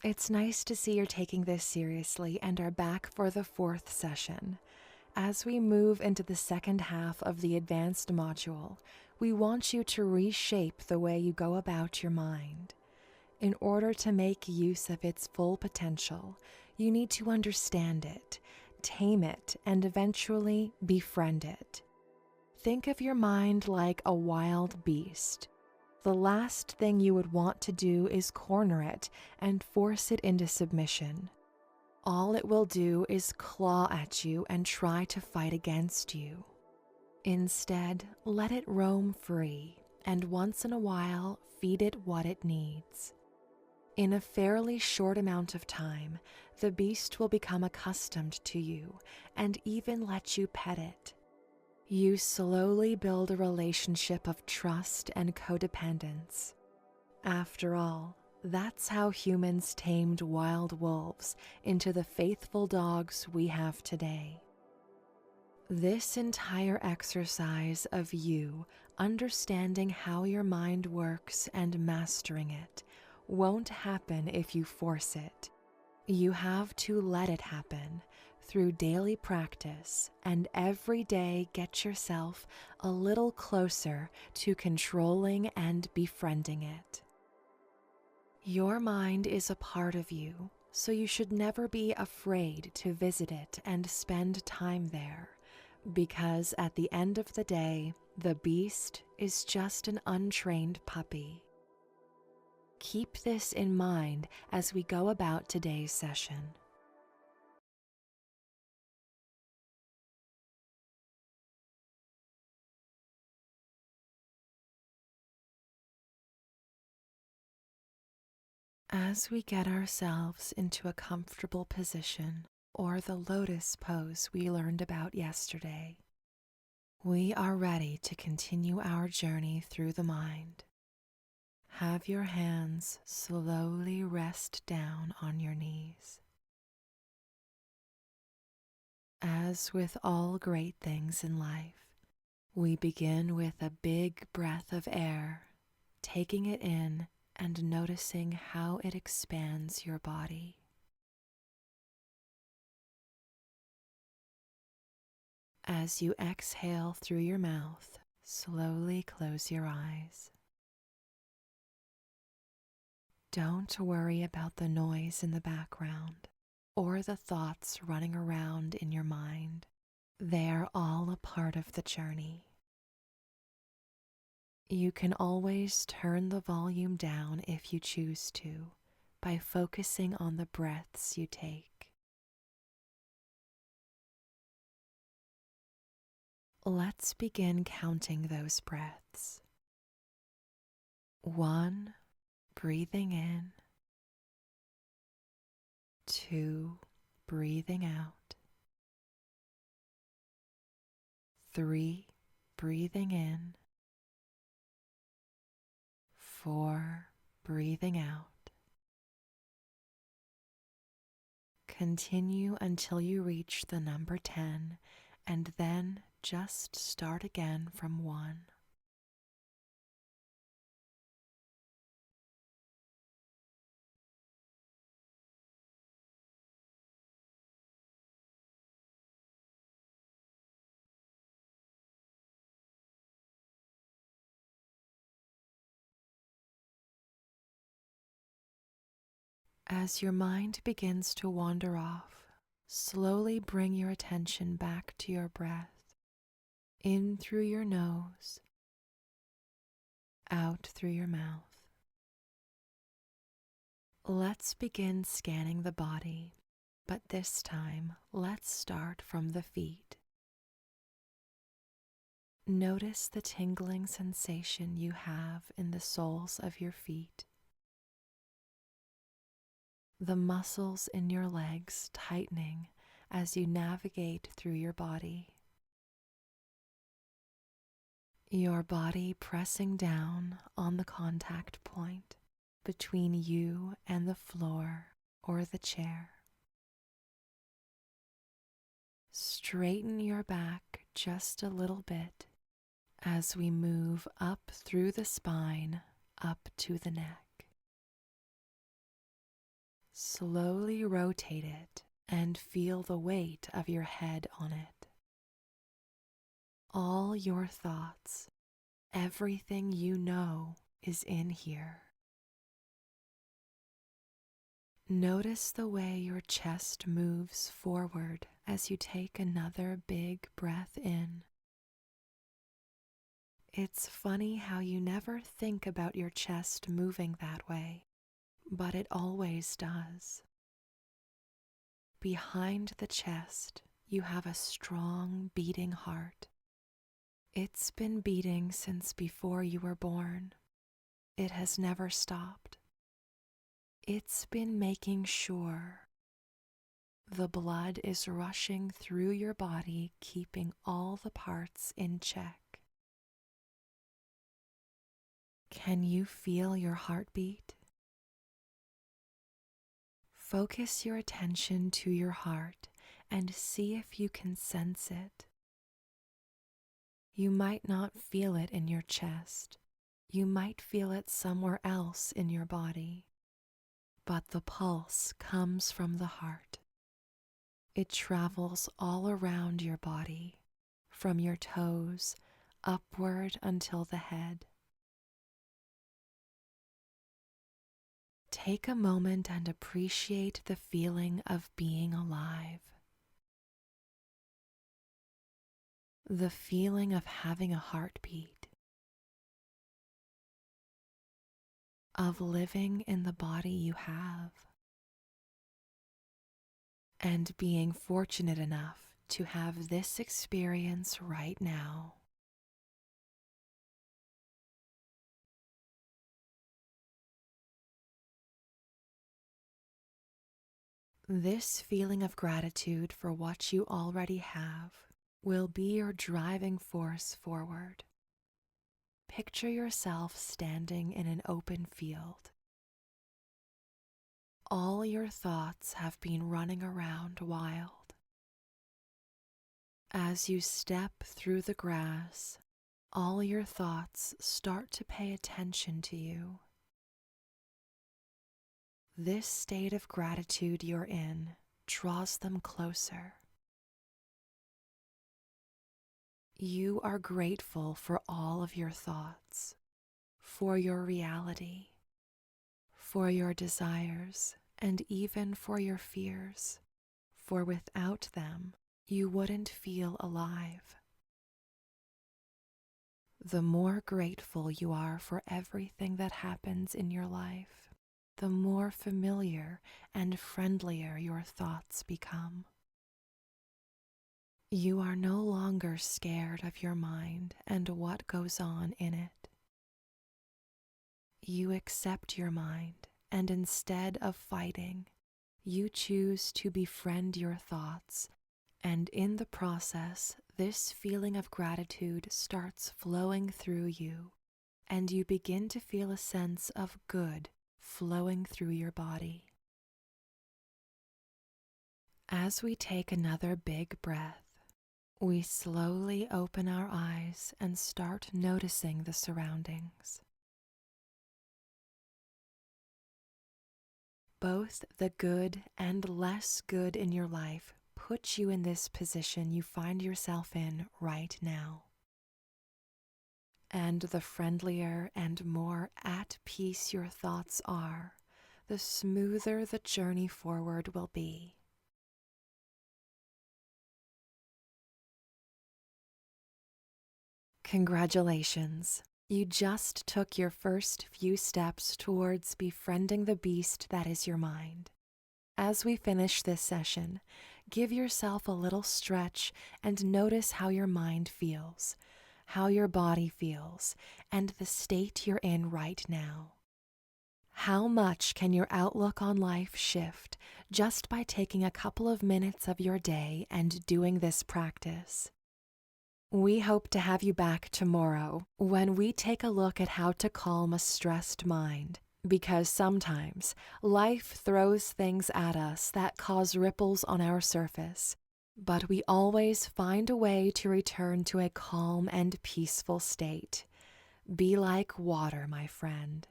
It's nice to see you're taking this seriously and are back for the fourth session. As we move into the second half of the advanced module, we want you to reshape the way you go about your mind. In order to make use of its full potential, you need to understand it, tame it, and eventually befriend it. Think of your mind like a wild beast. The last thing you would want to do is corner it and force it into submission. All it will do is claw at you and try to fight against you. Instead, let it roam free, and once in a while, feed it what it needs. In a fairly short amount of time, the beast will become accustomed to you and even let you pet it. You slowly build a relationship of trust and codependence. After all, that's how humans tamed wild wolves into the faithful dogs we have today. This entire exercise of you understanding how your mind works and mastering it won't happen if you force it. You have to let it happen through daily practice, and every day get yourself a little closer to controlling and befriending it. Your mind is a part of you, so you should never be afraid to visit it and spend time there, because at the end of the day, the beast is just an untrained puppy. Keep this in mind as we go about today's session. As we get ourselves into a comfortable position, or the lotus pose we learned about yesterday, we are ready to continue our journey through the mind. Have your hands slowly rest down on your knees. As with all great things in life, we begin with a big breath of air, taking it in and noticing how it expands your body. As you exhale through your mouth, slowly close your eyes. Don't worry about the noise in the background or the thoughts running around in your mind. They're all a part of the journey. You can always turn the volume down if you choose to by focusing on the breaths you take. Let's begin counting those breaths. 1, breathing in. 2, breathing out. 3, breathing in. 4, breathing out. Continue until you reach the number 10, and then just start again from 1. As your mind begins to wander off, slowly bring your attention back to your breath, in through your nose, out through your mouth. Let's begin scanning the body, but this time let's start from the feet. Notice the tingling sensation you have in the soles of your feet. The muscles in your legs tightening as you navigate through your body. Your body pressing down on the contact point between you and the floor or the chair. Straighten your back just a little bit as we move up through the spine, up to the neck. Slowly rotate it and feel the weight of your head on it. All your thoughts, everything you know, is in here. Notice the way your chest moves forward as you take another big breath in. It's funny how you never think about your chest moving that way, but it always does. Behind the chest, you have a strong beating heart. It's been beating since before you were born. It has never stopped. It's been making sure the blood is rushing through your body, keeping all the parts in check. Can you feel your heartbeat? Focus your attention to your heart and see if you can sense it. You might not feel it in your chest. You might feel it somewhere else in your body. But the pulse comes from the heart. It travels all around your body, from your toes upward until the head. Take a moment and appreciate the feeling of being alive. The feeling of having a heartbeat. Of living in the body you have. And being fortunate enough to have this experience right now. This feeling of gratitude for what you already have will be your driving force forward. Picture yourself standing in an open field. All your thoughts have been running around wild. As you step through the grass, all your thoughts start to pay attention to you. This state of gratitude you're in draws them closer. You are grateful for all of your thoughts, for your reality, for your desires, and even for your fears, for without them, you wouldn't feel alive. The more grateful you are for everything that happens in your life, the more familiar and friendlier your thoughts become. You are no longer scared of your mind and what goes on in it. You accept your mind, and instead of fighting, you choose to befriend your thoughts, and in the process, this feeling of gratitude starts flowing through you, and you begin to feel a sense of good flowing through your body. As we take another big breath, we slowly open our eyes and start noticing the surroundings. Both the good and less good in your life put you in this position you find yourself in right now. And the friendlier and more at peace your thoughts are, the smoother the journey forward will be. Congratulations! You just took your first few steps towards befriending the beast that is your mind. As we finish this session, give yourself a little stretch and notice how your mind feels, how your body feels, and the state you're in right now. How much can your outlook on life shift just by taking a couple of minutes of your day and doing this practice? We hope to have you back tomorrow when we take a look at how to calm a stressed mind, because sometimes life throws things at us that cause ripples on our surface, but we always find a way to return to a calm and peaceful state. Be like water, my friend.